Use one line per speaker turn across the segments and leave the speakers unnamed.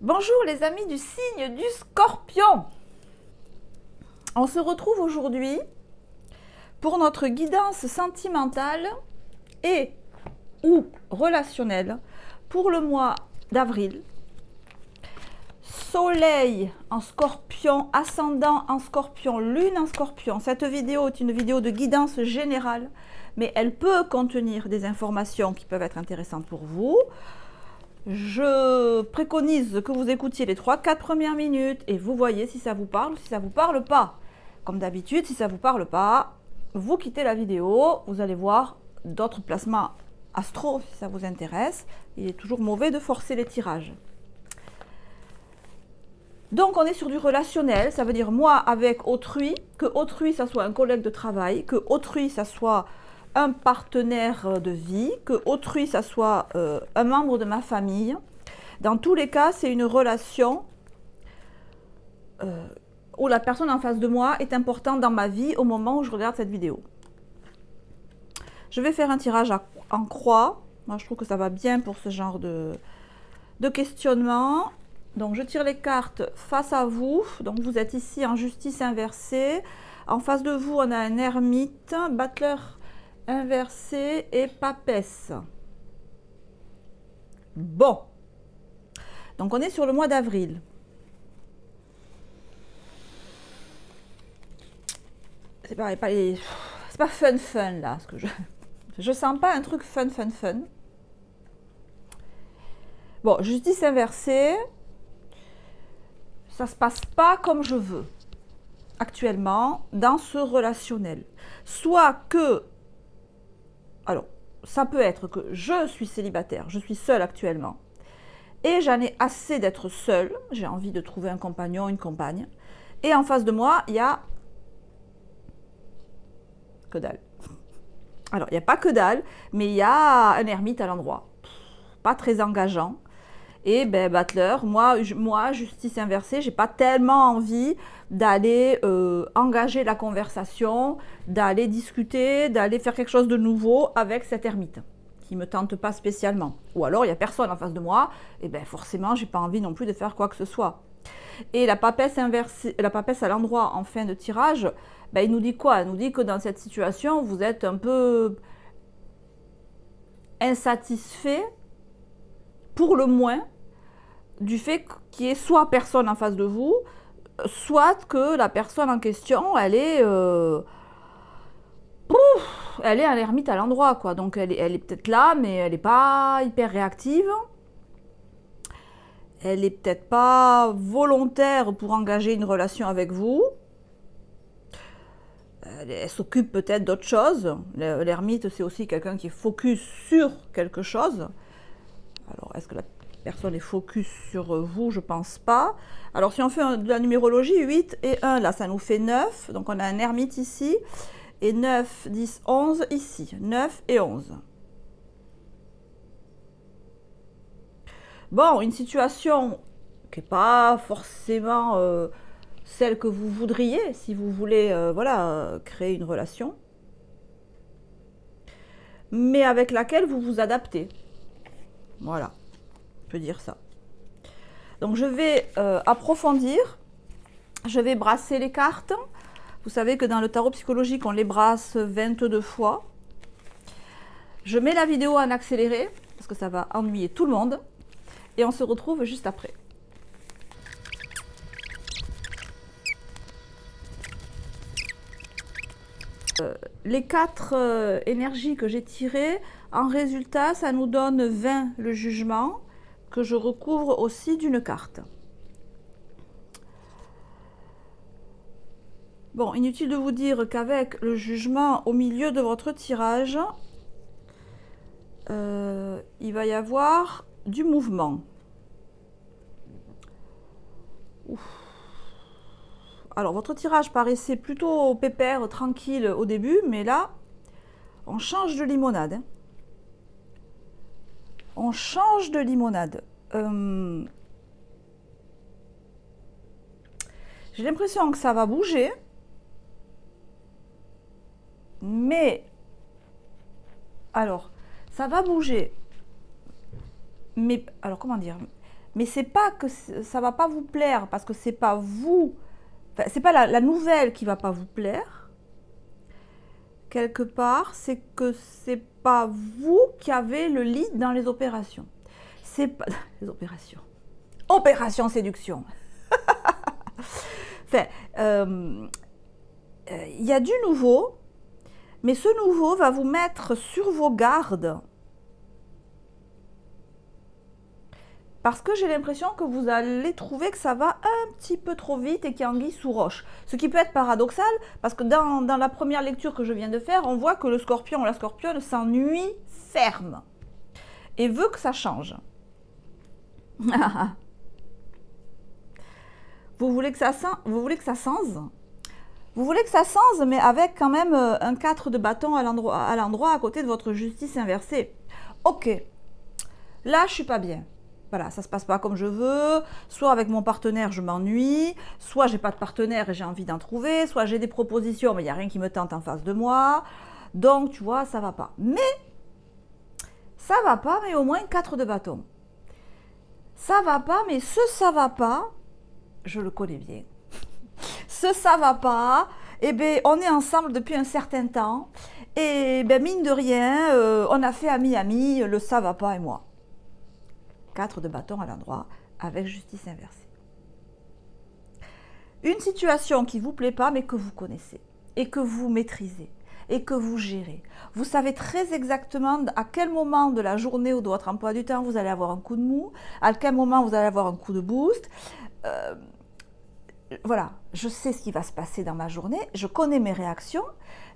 Bonjour les amis du signe du Scorpion. On se retrouve aujourd'hui pour notre guidance sentimentale et ou relationnelle pour le mois d'avril. Soleil en Scorpion, ascendant en Scorpion, lune en Scorpion. Cette vidéo est une vidéo de guidance générale, mais elle peut contenir des informations qui peuvent être intéressantes pour vous. Je préconise que vous écoutiez les 3-4 premières minutes et vous voyez si ça vous parle ou si ça ne vous parle pas. Comme d'habitude, si ça ne vous parle pas, vous quittez la vidéo, vous allez voir d'autres placements astro si ça vous intéresse. Il est toujours mauvais de forcer les tirages. Donc on est sur du relationnel, ça veut dire moi avec autrui, que autrui ça soit un collègue de travail, que autrui ça soit un partenaire de vie, que autrui ça soit un membre de ma famille. Dans tous les cas, c'est une relation où la personne en face de moi est importante dans ma vie au moment où je regarde cette vidéo. Je vais faire un tirage en croix. Moi, je trouve que ça va bien pour ce genre de questionnement. Donc, je tire les cartes face à vous. Donc, vous êtes ici en justice inversée. En face de vous, on a un ermite, battleur inversé et papesse. Bon. Donc, on est sur le mois d'avril. C'est pas fun là. Parce que je sens pas un truc fun. Bon, justice inversée. Ça se passe pas comme je veux actuellement dans ce relationnel. Soit que, alors, ça peut être que je suis célibataire, je suis seule actuellement, et j'en ai assez d'être seule, j'ai envie de trouver un compagnon, une compagne, et en face de moi, il y a que dalle. Alors, il n'y a pas que dalle, mais il y a un ermite à l'endroit. Pas très engageant. Et ben, battleur, moi, justice inversée, j'ai pas tellement envie d'aller engager la conversation, d'aller discuter, d'aller faire quelque chose de nouveau avec cet ermite qui me tente pas spécialement. Ou alors il y a personne en face de moi, et ben forcément j'ai pas envie non plus de faire quoi que ce soit. Et la papesse inversée, la papesse à l'endroit en fin de tirage, ben, il nous dit quoi? Il nous dit que dans cette situation, vous êtes un peu insatisfait, pour le moins, du fait qu'il y ait soit personne en face de vous, soit que la personne en question, elle est un ermite à l'endroit, quoi. Donc elle est peut-être là, mais elle n'est pas hyper réactive. Elle n'est peut-être pas volontaire pour engager une relation avec vous. Elle s'occupe peut-être d'autre chose. L'ermite, c'est aussi quelqu'un qui est focus sur quelque chose. Alors, est-ce que la personne est focus sur vous? Je pense pas. Alors, si on fait de la numérologie, 8 et 1, là, ça nous fait 9. Donc, on a un ermite ici. Et 9, 10, 11 ici. 9 et 11. Bon, une situation qui n'est pas forcément celle que vous voudriez si vous voulez voilà, créer une relation, mais avec laquelle vous vous adaptez. Voilà, on peut dire ça. Donc je vais approfondir, je vais brasser les cartes. Vous savez que dans le tarot psychologique, on les brasse 22 fois. Je mets la vidéo en accéléré, parce que ça va ennuyer tout le monde. Et on se retrouve juste après. Les 4 énergies que j'ai tirées, en résultat, ça nous donne 20 le jugement, que je recouvre aussi d'une carte. Bon, inutile de vous dire qu'avec le jugement au milieu de votre tirage, il va y avoir du mouvement. Ouf. Alors, votre tirage paraissait plutôt pépère, tranquille au début, mais là, on change de limonade. Hein. On change de limonade. J'ai l'impression que ça va bouger, mais alors, ça va bouger, mais alors comment dire? Mais c'est pas que ça va pas vous plaire parce que c'est pas vous, enfin, c'est pas la nouvelle qui va pas vous plaire. Quelque part, c'est que c'est pas vous qui avez le lead dans les opérations. C'est pas les opérations. Opération séduction. Enfin, y a du nouveau, mais ce nouveau va vous mettre sur vos gardes. Parce que j'ai l'impression que vous allez trouver que ça va un petit peu trop vite et qu'il y a anguille sous roche. Ce qui peut être paradoxal, parce que dans la première lecture que je viens de faire, on voit que le scorpion ou la scorpionne s'ennuie ferme et veut que ça change. Vous voulez que ça sens, vous voulez que ça sens. Vous voulez que ça sens, mais avec quand même un 4 de bâton à l'endroit à côté de votre justice inversée. Ok, là je suis pas bien. Voilà, ça se passe pas comme je veux. Soit avec mon partenaire je m'ennuie, soit j'ai pas de partenaire et j'ai envie d'en trouver, soit j'ai des propositions mais il n'y a rien qui me tente en face de moi. Donc tu vois, ça va pas. Mais ça va pas, mais au moins 4 de bâton. Ça va pas, mais ce ça va pas, je le connais bien. Ce ça va pas, eh ben, on est ensemble depuis un certain temps. Et ben, mine de rien, on a fait ami-ami, le ça va pas et moi. 4 de bâton à l'endroit avec justice inversée. Une situation qui ne vous plaît pas, mais que vous connaissez et que vous maîtrisez et que vous gérez. Vous savez très exactement à quel moment de la journée ou de votre emploi du temps vous allez avoir un coup de mou, à quel moment vous allez avoir un coup de boost. Voilà, je sais ce qui va se passer dans ma journée, je connais mes réactions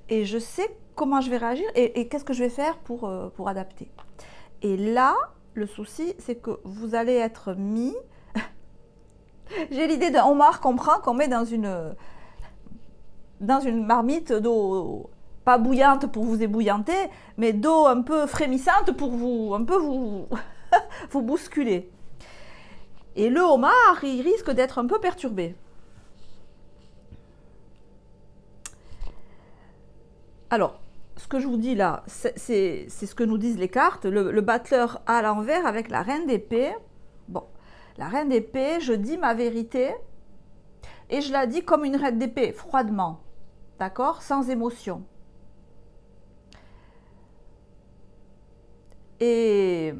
et je sais comment je vais réagir et qu'est-ce que je vais faire pour adapter. Et là, le souci, c'est que vous allez être mis... J'ai l'idée d'un homard qu'on prend, qu'on met dans une marmite d'eau, pas bouillante pour vous ébouillanter, mais d'eau un peu frémissante pour vous vous bousculer. Et le homard, il risque d'être un peu perturbé. Alors, ce que je vous dis là, c'est ce que nous disent les cartes. Le battleur à l'envers avec la reine d'épée. Bon, la reine d'épée, je dis ma vérité et je la dis comme une reine d'épée, froidement. D'accord? Sans émotion. Et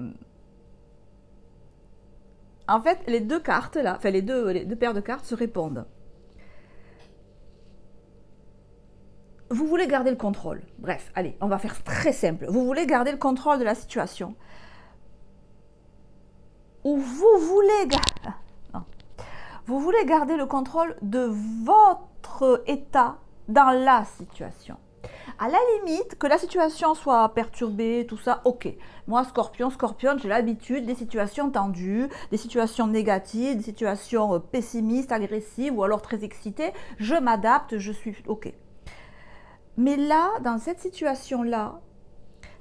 en fait, les deux cartes là, enfin les deux paires de cartes se répondent. Vous voulez garder le contrôle. Bref, allez, on va faire très simple. Vous voulez garder le contrôle de la situation. Ou vous voulez garder le contrôle de votre état dans la situation. À la limite, que la situation soit perturbée, tout ça, ok. Moi, scorpionne, j'ai l'habitude des situations tendues, des situations négatives, des situations pessimistes, agressives ou alors très excitées. Je m'adapte, je suis ok. Mais là, dans cette situation-là,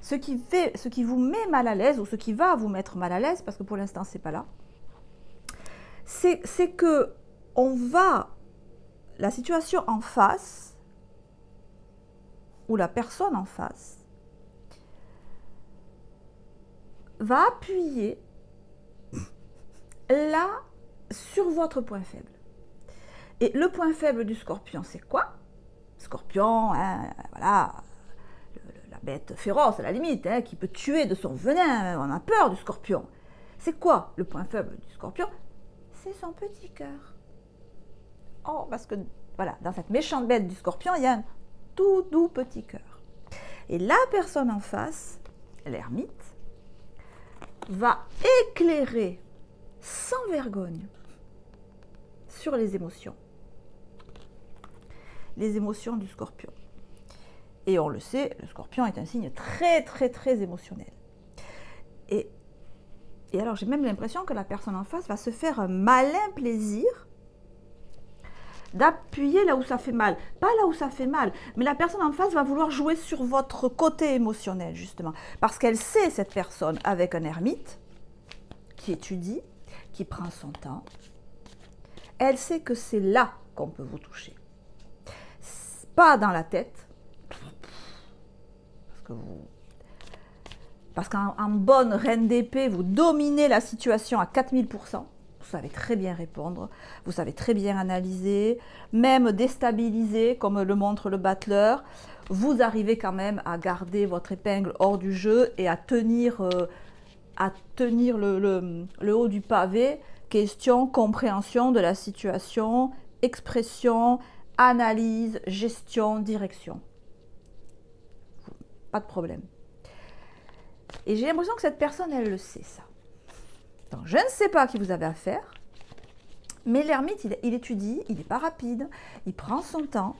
ce qui vous met mal à l'aise, ou ce qui va vous mettre mal à l'aise, parce que pour l'instant, c'est pas là, c'est que la situation en face, ou la personne en face, va appuyer là sur votre point faible. Et le point faible du scorpion, c'est quoi? Scorpion, hein, voilà, la bête féroce à la limite, hein, qui peut tuer de son venin, on a peur du scorpion. C'est quoi le point faible du scorpion? C'est son petit cœur. Oh, parce que, voilà, dans cette méchante bête du scorpion, il y a un tout doux petit cœur. Et la personne en face, l'ermite, va éclairer sans vergogne sur les émotions. Les émotions du scorpion. Et on le sait, le scorpion est un signe très, très, très émotionnel. Et alors, j'ai même l'impression que la personne en face va se faire un malin plaisir d'appuyer là où ça fait mal. Pas là où ça fait mal, mais la personne en face va vouloir jouer sur votre côté émotionnel, justement. Parce qu'elle sait, cette personne, avec un ermite, qui étudie, qui prend son temps, elle sait que c'est là qu'on peut vous toucher. Pas dans la tête, parce que Parce qu'en bonne reine d'épée, vous dominez la situation à 4000%. Vous savez très bien répondre, vous savez très bien analyser, même déstabiliser, comme le montre le battleur. Vous arrivez quand même à garder votre épingle hors du jeu et à tenir le haut du pavé. Question, compréhension de la situation, expression, analyse, gestion, direction. Pas de problème. Et j'ai l'impression que cette personne, elle le sait, ça. Donc, je ne sais pas à qui vous avez affaire, mais l'ermite, il étudie, il n'est pas rapide, il prend son temps.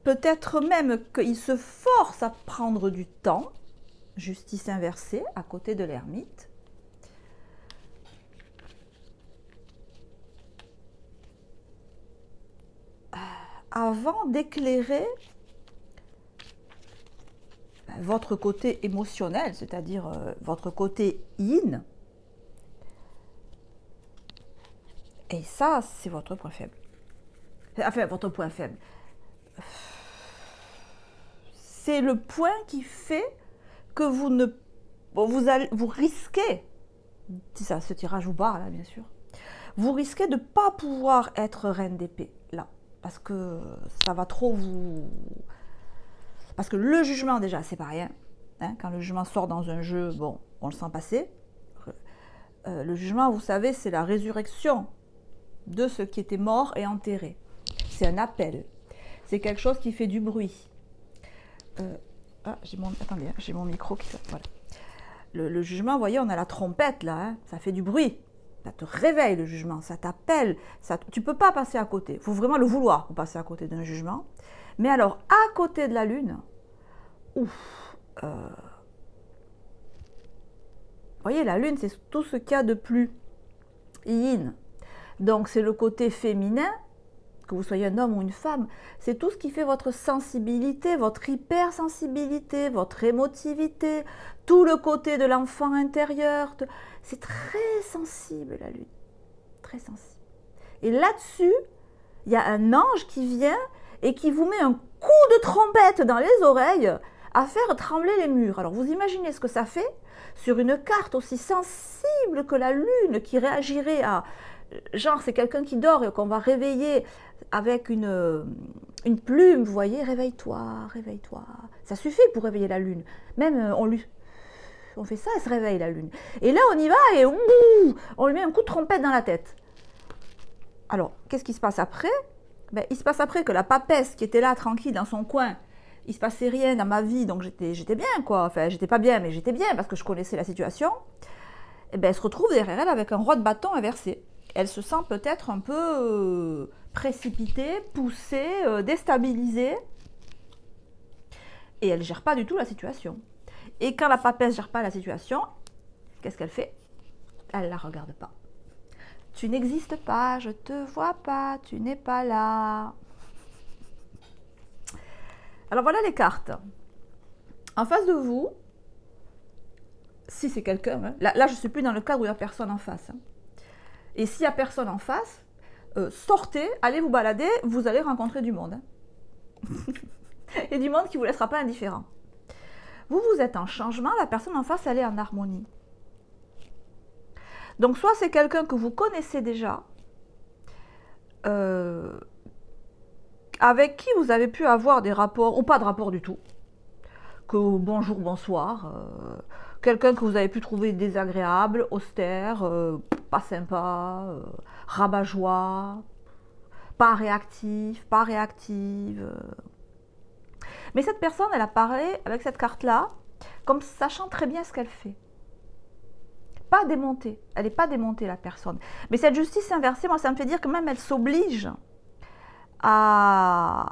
Peut-être même qu'il se force à prendre du temps, justice inversée, à côté de l'ermite. Avant d'éclairer votre côté émotionnel, c'est-à-dire votre côté yin. Et ça, c'est votre point faible. Enfin, votre point faible. C'est le point qui fait que vous risquez, si ça, ce tirage vous barre là, bien sûr, vous risquez de ne pas pouvoir être reine d'épée, là. Parce que ça va trop vous... Parce que le jugement, déjà, c'est pas rien. Hein, quand le jugement sort dans un jeu, bon, on le sent passer. Le jugement, vous savez, c'est la résurrection de ce qui était mort et enterré. C'est un appel. C'est quelque chose qui fait du bruit. Attendez, j'ai mon micro qui... Voilà. Le jugement, vous voyez, on a la trompette, là. Hein, ça fait du bruit. Ça te réveille, le jugement. Ça t'appelle. Tu ne peux pas passer à côté. Il faut vraiment le vouloir pour passer à côté d'un jugement. Mais alors, à côté de la Lune, vous voyez, la Lune, c'est tout ce qu'il y a de plus yin. Donc, c'est le côté féminin, que vous soyez un homme ou une femme. C'est tout ce qui fait votre sensibilité, votre hypersensibilité, votre émotivité, tout le côté de l'enfant intérieur. C'est très sensible, la Lune. Très sensible. Et là-dessus, il y a un ange qui vient et qui vous met un coup de trompette dans les oreilles à faire trembler les murs. Alors vous imaginez ce que ça fait sur une carte aussi sensible que la Lune qui réagirait à... Genre c'est quelqu'un qui dort et qu'on va réveiller avec une plume, vous voyez, réveille-toi, réveille-toi. Ça suffit pour réveiller la Lune. Même on fait ça, elle se réveille la Lune. Et là on y va et on lui met un coup de trompette dans la tête. Alors qu'est-ce qui se passe après? Ben, il se passe après que la papesse qui était là, tranquille, dans son coin, il se passait rien dans ma vie, donc j'étais bien, quoi. Enfin, j'étais pas bien, mais j'étais bien parce que je connaissais la situation. Et ben, elle se retrouve derrière elle avec un roi de bâton inversé. Elle se sent peut-être un peu précipitée, poussée, déstabilisée. Et elle ne gère pas du tout la situation. Et quand la papesse ne gère pas la situation, qu'est-ce qu'elle fait? Elle ne la regarde pas. Tu n'existes pas, je te vois pas, tu n'es pas là. Alors voilà les cartes. En face de vous, si c'est quelqu'un, hein, là je ne suis plus dans le cadre où il n'y a personne en face. Hein. Et s'il n'y a personne en face, sortez, allez vous balader, vous allez rencontrer du monde. Hein. Et du monde qui ne vous laissera pas indifférent. Vous êtes en changement, la personne en face, elle est en harmonie. Donc soit c'est quelqu'un que vous connaissez déjà, avec qui vous avez pu avoir des rapports, ou pas de rapport du tout, que bonjour, bonsoir, quelqu'un que vous avez pu trouver désagréable, austère, pas sympa, rabat-joie, pas réactif, pas réactive. Mais cette personne, elle apparaît avec cette carte-là, comme sachant très bien ce qu'elle fait. Pas démontée, elle n'est pas démontée la personne. Mais cette justice inversée, moi ça me fait dire que même elle s'oblige à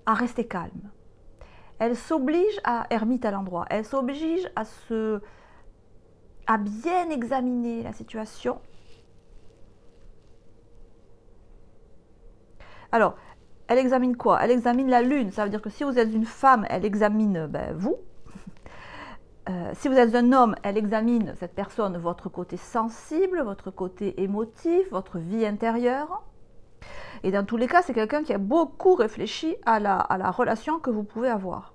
rester calme. Elle s'oblige à ermite à l'endroit. Elle s'oblige à bien examiner la situation. Alors, elle examine quoi? Elle examine la Lune. Ça veut dire que si vous êtes une femme, elle examine vous. Si vous êtes un homme, elle examine cette personne, votre côté sensible, votre côté émotif, votre vie intérieure. Et dans tous les cas, c'est quelqu'un qui a beaucoup réfléchi à la relation que vous pouvez avoir.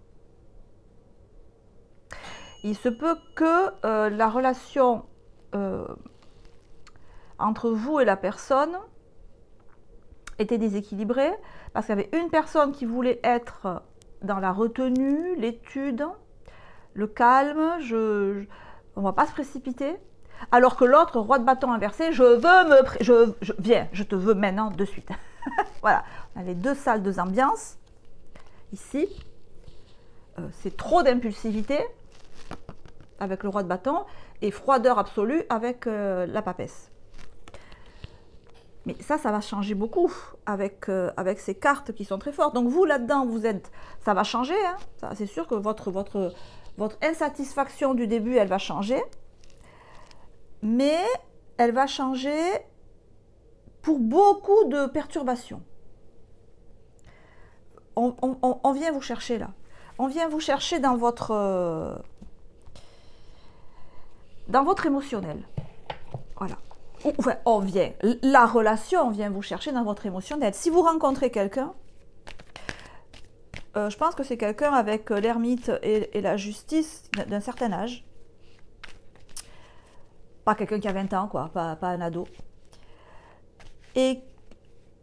Il se peut que la relation entre vous et la personne était déséquilibrée, parce qu'il y avait une personne qui voulait être dans la retenue, l'étude, le calme, on ne va pas se précipiter, alors que l'autre, roi de bâton inversé, viens, je te veux maintenant, de suite. Voilà, on a les deux salles, deux ambiances, ici, c'est trop d'impulsivité, avec le roi de bâton, et froideur absolue avec la papesse. Mais ça va changer beaucoup avec ces cartes qui sont très fortes. Donc vous, là-dedans, ça va changer. Hein. C'est sûr que votre insatisfaction du début, elle va changer. Mais elle va changer pour beaucoup de perturbations. On vient vous chercher là. On vient vous chercher dans votre émotionnel. Voilà. Enfin, la relation vient vous chercher dans votre émotionnel. Si vous rencontrez quelqu'un, je pense que c'est quelqu'un avec l'ermite et la justice d'un certain âge. Pas quelqu'un qui a 20 ans, quoi, pas un ado. Et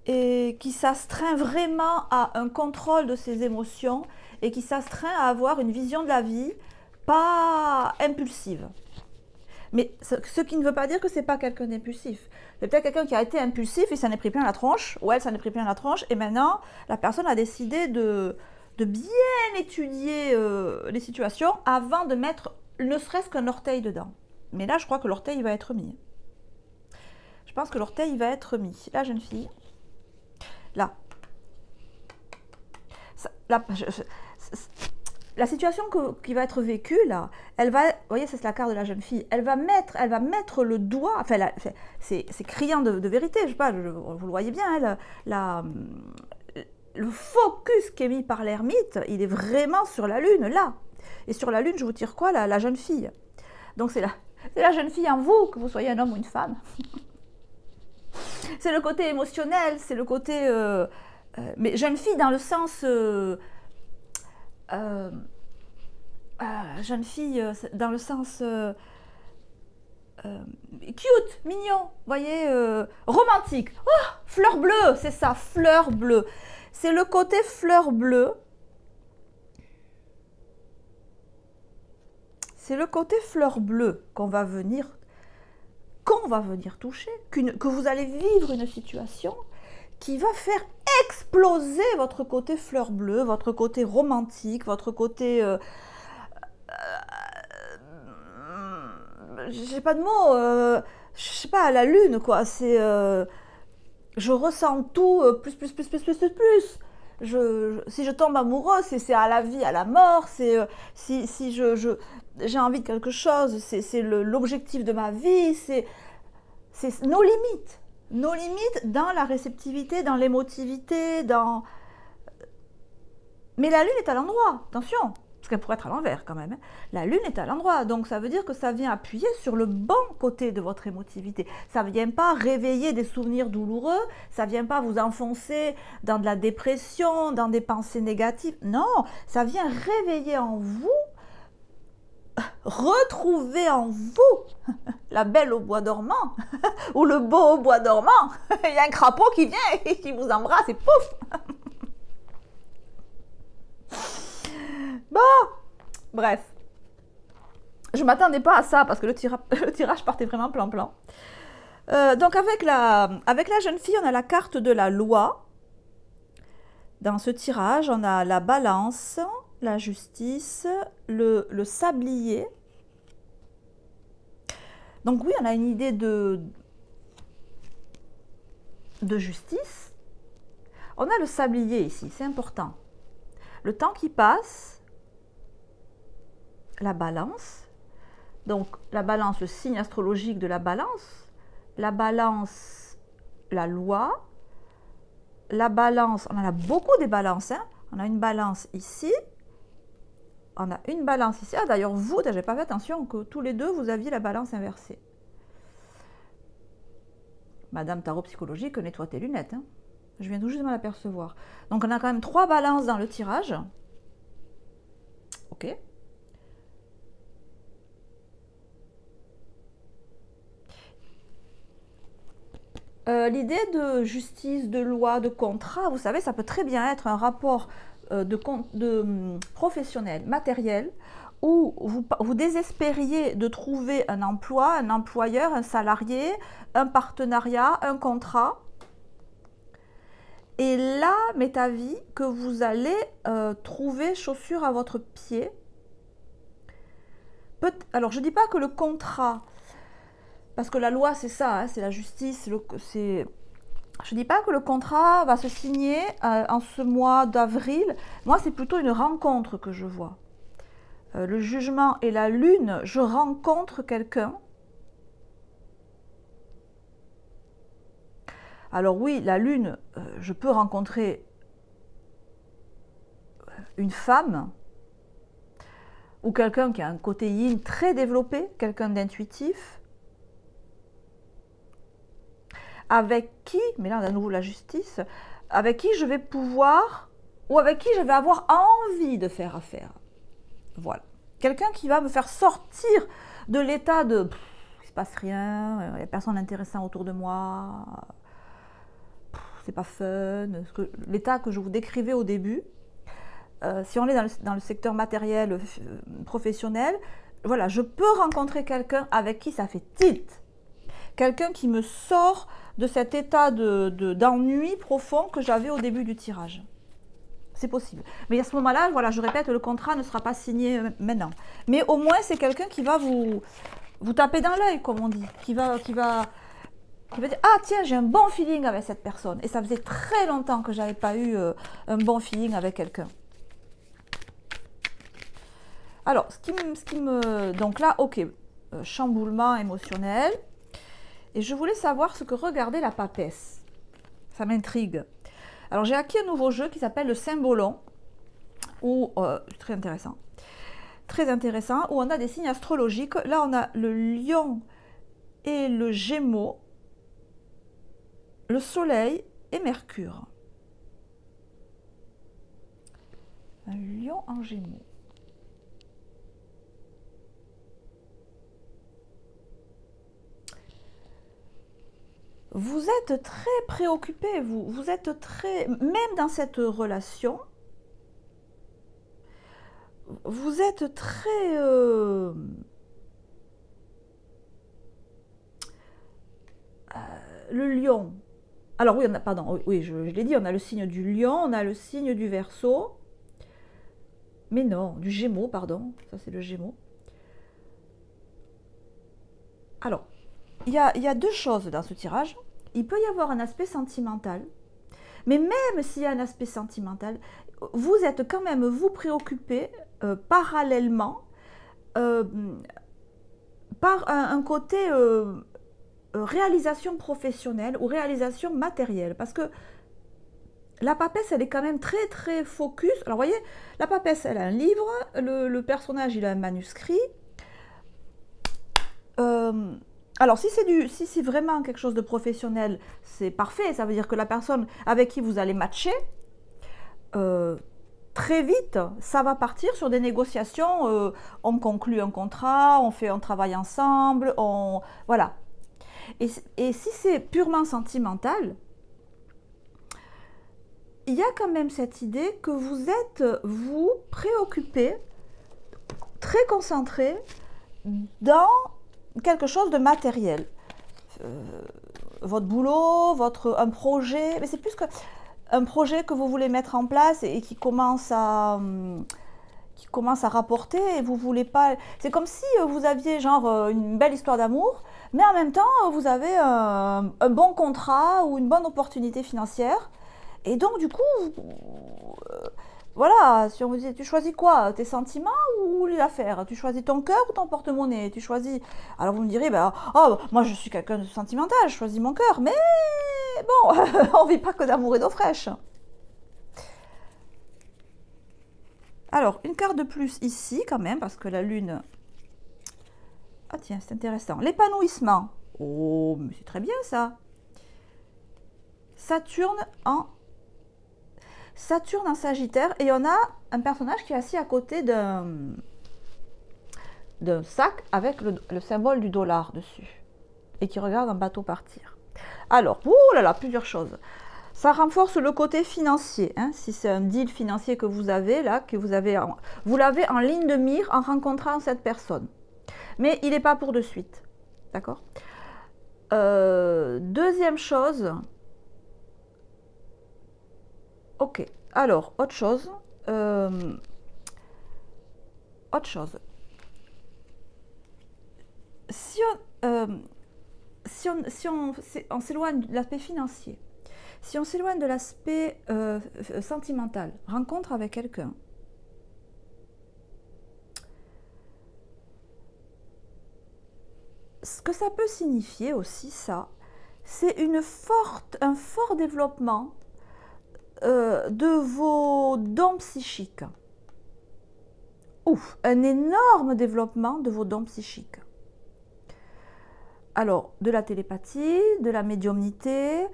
qui s'astreint vraiment à un contrôle de ses émotions et qui s'astreint à avoir une vision de la vie pas impulsive. Mais ce qui ne veut pas dire que c'est pas quelqu'un d'impulsif. C'est peut-être quelqu'un qui a été impulsif et s'en est pris plein la tronche, ou elle s'en est pris plein la tronche, et maintenant, la personne a décidé de bien étudier les situations avant de mettre ne serait-ce qu'un orteil dedans. Mais là, je crois que l'orteil va être mis. Je pense que l'orteil va être mis. La jeune fille, là. La situation qui va être vécue, là, elle va, vous voyez, c'est la carte de la jeune fille, elle va mettre le doigt, enfin, c'est criant de vérité, je sais pas, vous le voyez bien, hein, le focus qui est mis par l'ermite, il est vraiment sur la lune, là. Et sur la lune, je vous tire quoi, la jeune fille. Donc c'est la jeune fille en vous, que vous soyez un homme ou une femme. C'est le côté émotionnel, c'est le côté... mais jeune fille dans le sens... jeune fille dans le sens cute, mignon, vous voyez, romantique. Oh, fleur bleue, c'est ça, fleur bleue. C'est le côté fleur bleue. C'est le côté fleur bleue qu'on va venir toucher, que vous allez vivre une situation qui va faire exploser votre côté fleur bleue, votre côté romantique, votre côté... j'ai pas de mots, je sais pas, la lune, quoi. C'est... je ressens tout, plus. Si je tombe amoureuse, c'est à la vie, à la mort, c'est... si j'ai envie de quelque chose, c'est l'objectif de ma vie, c'est nos limites. Nos limites dans la réceptivité, dans l'émotivité, dans... Mais la lune est à l'endroit, attention, parce qu'elle pourrait être à l'envers quand même. Hein. La lune est à l'endroit, donc ça veut dire que ça vient appuyer sur le bon côté de votre émotivité. Ça ne vient pas réveiller des souvenirs douloureux, ça ne vient pas vous enfoncer dans de la dépression, dans des pensées négatives. Non, ça vient réveiller en vous, retrouver en vous la belle au bois dormant ou le beau au bois dormant. Il y a un crapaud qui vient et qui vous embrasse et pouf. Bon, bref. Je ne m'attendais pas à ça parce que le tirage partait vraiment plan-plan. Donc avec la jeune fille, on a la carte de la loi. Dans ce tirage, on a la balance, la justice, le sablier. Donc oui, on a une idée de justice. On a le sablier ici, c'est important. Le temps qui passe, la balance. Donc la balance, le signe astrologique de la balance, la loi, la balance, on en a beaucoup des balances, hein. On a une balance ici, on a une balance ici. Ah, d'ailleurs, vous, je n'avais pas fait attention que tous les deux, vous aviez la balance inversée. Madame Tarot Psychologique, nettoie tes lunettes. Hein. Je viens tout juste de l'apercevoir. Donc on a quand même 3 balances dans le tirage. Ok. L'idée de justice, de loi, de contrat, vous savez, ça peut très bien être un rapport professionnel, matériel, où vous désespériez de trouver un emploi, un employeur, un salarié, un partenariat, un contrat. Et là, m'est avis que vous allez trouver chaussure à votre pied. Alors, je ne dis pas que le contrat, parce que la loi, c'est ça, hein, c'est la justice, je ne dis pas que le contrat va se signer en ce mois d'avril. Moi, c'est plutôt une rencontre que je vois. Le jugement et la lune, je rencontre quelqu'un. Alors oui, la lune, je peux rencontrer une femme ou quelqu'un qui a un côté yin très développé, quelqu'un d'intuitif, avec qui, mais là on a à nouveau la justice, avec qui je vais pouvoir, ou avec qui je vais avoir envie de faire affaire. Voilà. Quelqu'un qui va me faire sortir de l'état de il ne se passe rien, il n'y a personne d'intéressant autour de moi, c'est pas fun, l'état que je vous décrivais au début. Si on est dans le secteur matériel, professionnel, voilà, je peux rencontrer quelqu'un avec qui ça fait tilt. Quelqu'un qui me sort de cet état d'ennui profond que j'avais au début du tirage. C'est possible. Mais à ce moment-là, voilà, je répète, le contrat ne sera pas signé maintenant. Mais au moins, c'est quelqu'un qui va vous taper dans l'œil, comme on dit. Qui va dire, ah tiens, j'ai un bon feeling avec cette personne. Et ça faisait très longtemps que je n'avais pas eu un bon feeling avec quelqu'un. Alors, donc là, ok, chamboulement émotionnel. Et je voulais savoir ce que regardait la papesse. Ça m'intrigue. Alors, j'ai acquis un nouveau jeu qui s'appelle le Symbolon. Très intéressant. Très intéressant, où on a des signes astrologiques. Là, on a le lion et le gémeaux, le soleil et Mercure. Un lion en gémeaux. Vous êtes très préoccupé, vous êtes très, même dans cette relation, vous êtes très le lion. Alors oui, pardon, oui, je l'ai dit, on a le signe du lion, on a le signe du Verseau, mais non, du Gémeaux, pardon, ça c'est le Gémeaux. Alors, il y a 2 choses dans ce tirage. Il peut y avoir un aspect sentimental, mais même s'il y a un aspect sentimental, vous êtes quand même, vous préoccupé parallèlement par un côté réalisation professionnelle ou réalisation matérielle. Parce que la papesse, elle est quand même très très focus. Alors vous voyez, la papesse, elle a un livre, le personnage, il a un manuscrit. Alors si c'est vraiment quelque chose de professionnel, c'est parfait. Ça veut dire que la personne avec qui vous allez matcher, très vite, ça va partir sur des négociations. On conclut un contrat, on fait un travail ensemble, voilà. Et si c'est purement sentimental, il y a quand même cette idée que vous êtes, vous, préoccupé, très concentré dans quelque chose de matériel. Votre boulot, un projet, mais c'est plus qu'un projet que vous voulez mettre en place et qui commence à rapporter et vous voulez pas... C'est comme si vous aviez genre une belle histoire d'amour, mais en même temps, vous avez un bon contrat ou une bonne opportunité financière. Et donc, du coup, voilà, si on vous dit, tu choisis quoi? Tes sentiments ou les affaires? Tu choisis ton cœur ou ton porte-monnaie? Tu choisis... Alors, vous me direz, ben, oh, moi, je suis quelqu'un de sentimental, je choisis mon cœur. Mais bon, on ne vit pas que d'amour et d'eau fraîche. Alors, une carte de plus ici, quand même, parce que la lune... Ah tiens, c'est intéressant. L'épanouissement. Oh, mais c'est très bien, ça. Saturne en Sagittaire, et on a un personnage qui est assis à côté d'un sac avec le symbole du dollar dessus et qui regarde un bateau partir. Alors, ouh là là, plusieurs choses. Ça renforce le côté financier, hein, si c'est un deal financier que vous avez là, vous l'avez en ligne de mire en rencontrant cette personne. Mais il n'est pas pour de suite, d'accord? Deuxième chose, ok, alors, autre chose, si on s'éloigne de l'aspect financier, si on s'éloigne de l'aspect sentimental, rencontre avec quelqu'un, ce que ça peut signifier aussi, ça, c'est un fort développement de vos dons psychiques. Ouf, un énorme développement de vos dons psychiques. Alors, de la télépathie, de la médiumnité,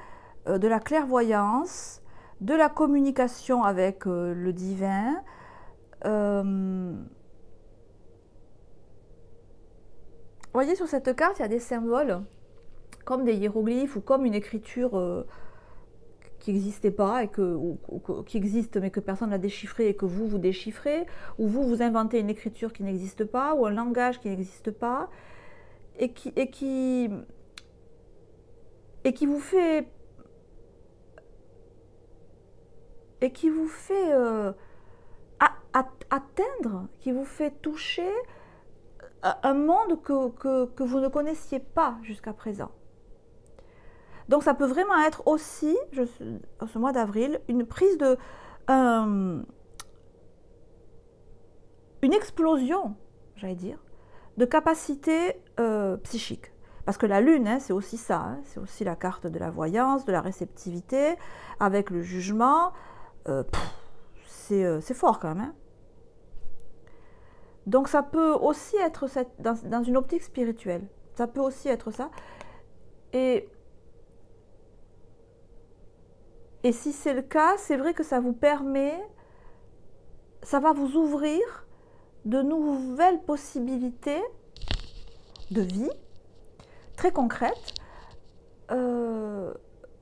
de la clairvoyance, de la communication avec le divin. Vous voyez, sur cette carte, il y a des symboles comme des hiéroglyphes ou comme une écriture qui n'existait pas ou qui existe mais que personne n'a déchiffré et que vous déchiffrez, ou vous inventez une écriture qui n'existe pas, ou un langage qui n'existe pas, et qui vous fait atteindre, qui vous fait toucher un monde que vous ne connaissiez pas jusqu'à présent. Donc ça peut vraiment être aussi, en ce mois d'avril, une prise de... une explosion, j'allais dire, de capacité psychique. Parce que la lune, hein, c'est aussi ça, hein, c'est aussi la carte de la voyance, de la réceptivité, avec le jugement. C'est fort quand même. Hein. Donc ça peut aussi être dans une optique spirituelle. Ça peut aussi être ça. Et si c'est le cas, c'est vrai que ça vous permet, ça va vous ouvrir de nouvelles possibilités de vie, très concrètes.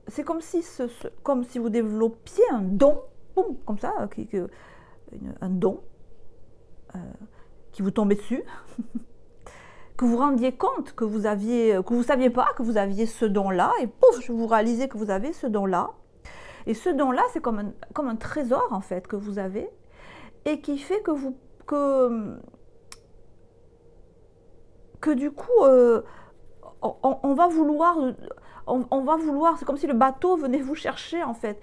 C'est comme si vous développiez un don, boum, comme ça, un don qui vous tombait dessus, que vous rendiez compte que vous saviez pas que vous aviez ce don-là, et pouf, vous réalisez que vous avez ce don-là. Et ce don-là, c'est comme un trésor, en fait, que vous avez, et qui fait que du coup, on va vouloir, c'est comme si le bateau venait vous chercher, en fait.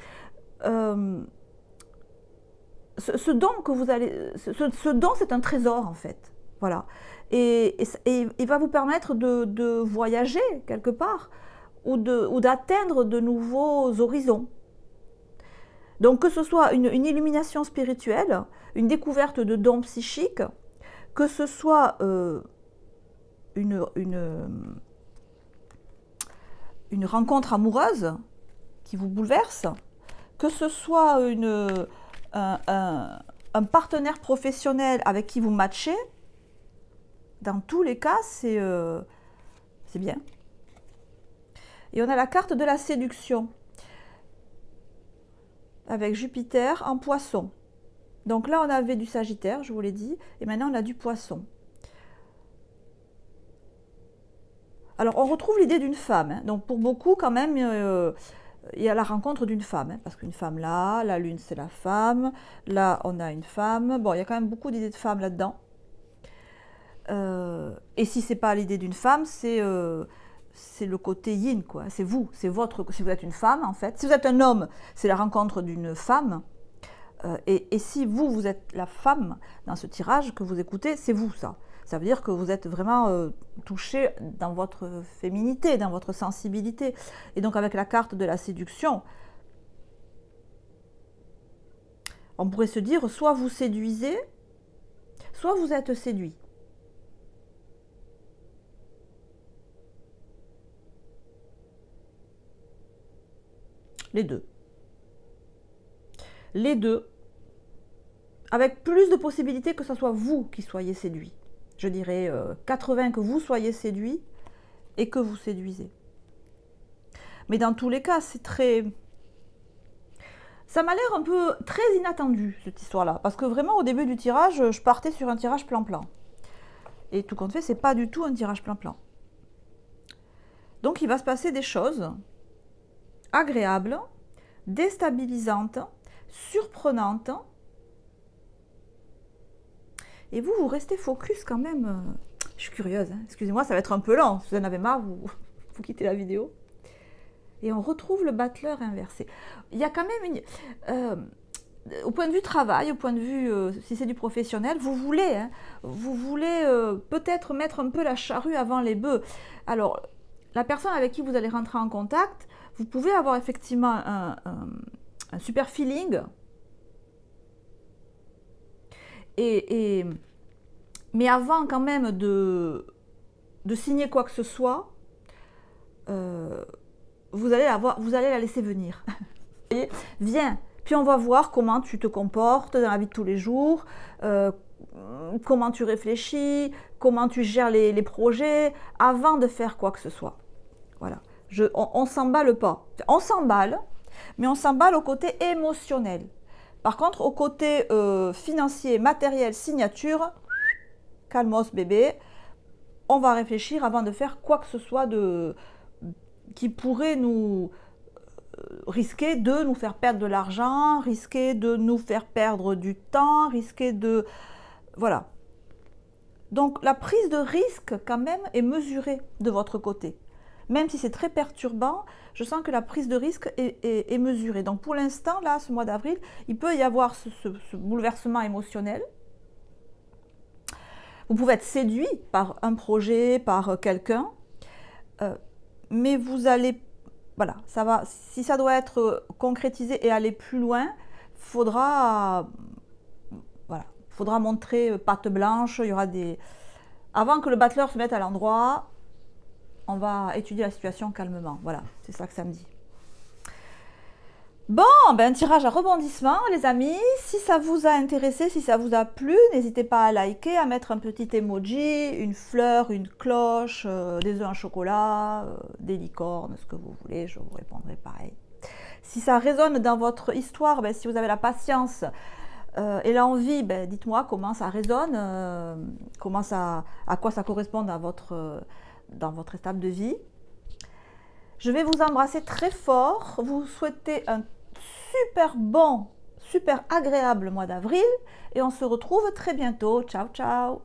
Ce don que vous allez, ce don, c'est un trésor, en fait. Voilà. Et il va vous permettre de voyager quelque part, ou d'atteindre de nouveaux horizons. Donc que ce soit une illumination spirituelle, une découverte de dons psychiques, que ce soit une rencontre amoureuse qui vous bouleverse, que ce soit un partenaire professionnel avec qui vous matchez, dans tous les cas, c'est bien. Et on a la carte de la séduction, avec Jupiter en Poisson. Donc là, on avait du Sagittaire, je vous l'ai dit, et maintenant on a du Poisson. Alors, on retrouve l'idée d'une femme. Hein. Donc, pour beaucoup, quand même, il y a la rencontre d'une femme. Hein, parce qu'une femme là, la lune, c'est la femme. Là, on a une femme. Bon, il y a quand même beaucoup d'idées de femmes là-dedans. Et si ce n'est pas l'idée d'une femme, c'est le côté yin, quoi. C'est vous, si vous êtes une femme, en fait. Si vous êtes un homme, c'est la rencontre d'une femme. Et si vous êtes la femme dans ce tirage que vous écoutez, c'est vous, ça. Ça veut dire que vous êtes vraiment touché dans votre féminité, dans votre sensibilité. Et donc avec la carte de la séduction, on pourrait se dire, soit vous séduisez, soit vous êtes séduit. les deux. Les deux, avec plus de possibilités que ce soit vous qui soyez séduit. Je dirais 80 que vous soyez séduit et que vous séduisez. Mais dans tous les cas, c'est très... Ça m'a l'air un peu très inattendu, cette histoire-là. Parce que vraiment, au début du tirage, je partais sur un tirage plan-plan. Et tout compte fait, c'est pas du tout un tirage plan-plan. Donc, il va se passer des choses agréables, déstabilisantes, surprenantes. Et vous, vous restez focus quand même. Je suis curieuse, hein. Excusez-moi, ça va être un peu lent. Si vous en avez marre, vous quittez la vidéo. Et on retrouve le battleur inversé. Il y a quand même une... au point de vue travail, au point de vue, si c'est du professionnel, vous voulez peut-être mettre un peu la charrue avant les bœufs. Alors, la personne avec qui vous allez rentrer en contact, vous pouvez avoir effectivement un super feeling. Mais avant quand même de signer quoi que ce soit, vous allez la laisser venir. Et viens, puis on va voir comment tu te comportes dans la vie de tous les jours, comment tu réfléchis, comment tu gères les projets, avant de faire quoi que ce soit. Voilà, on ne s'emballe pas. On s'emballe, mais on s'emballe au côté émotionnel. Par contre, au côté financier, matériel, signature, calmos bébé, on va réfléchir avant de faire quoi que ce soit qui pourrait nous risquer de nous faire perdre de l'argent, risquer de nous faire perdre du temps, risquer de... Voilà. Donc la prise de risque quand même est mesurée de votre côté. Même si c'est très perturbant, je sens que la prise de risque est mesurée. Donc pour l'instant, là, ce mois d'avril, il peut y avoir ce bouleversement émotionnel. Vous pouvez être séduit par un projet, par quelqu'un, mais vous allez, voilà, ça va. Si ça doit être concrétisé et aller plus loin, faudra montrer patte blanche. Il y aura des, avant que le battleur se mette à l'endroit, on va étudier la situation calmement. Voilà, c'est ça que ça me dit. Bon, ben, un tirage à rebondissement, les amis. Si ça vous a intéressé, si ça vous a plu, n'hésitez pas à liker, à mettre un petit emoji, une fleur, une cloche, des œufs en chocolat, des licornes, ce que vous voulez, je vous répondrai pareil. Si ça résonne dans votre histoire, ben, si vous avez la patience et l'envie, ben, dites-moi comment ça résonne, à quoi ça correspond dans votre étape de vie. Je vais vous embrasser très fort, vous souhaiter un super bon, super agréable mois d'avril et on se retrouve très bientôt. Ciao, ciao!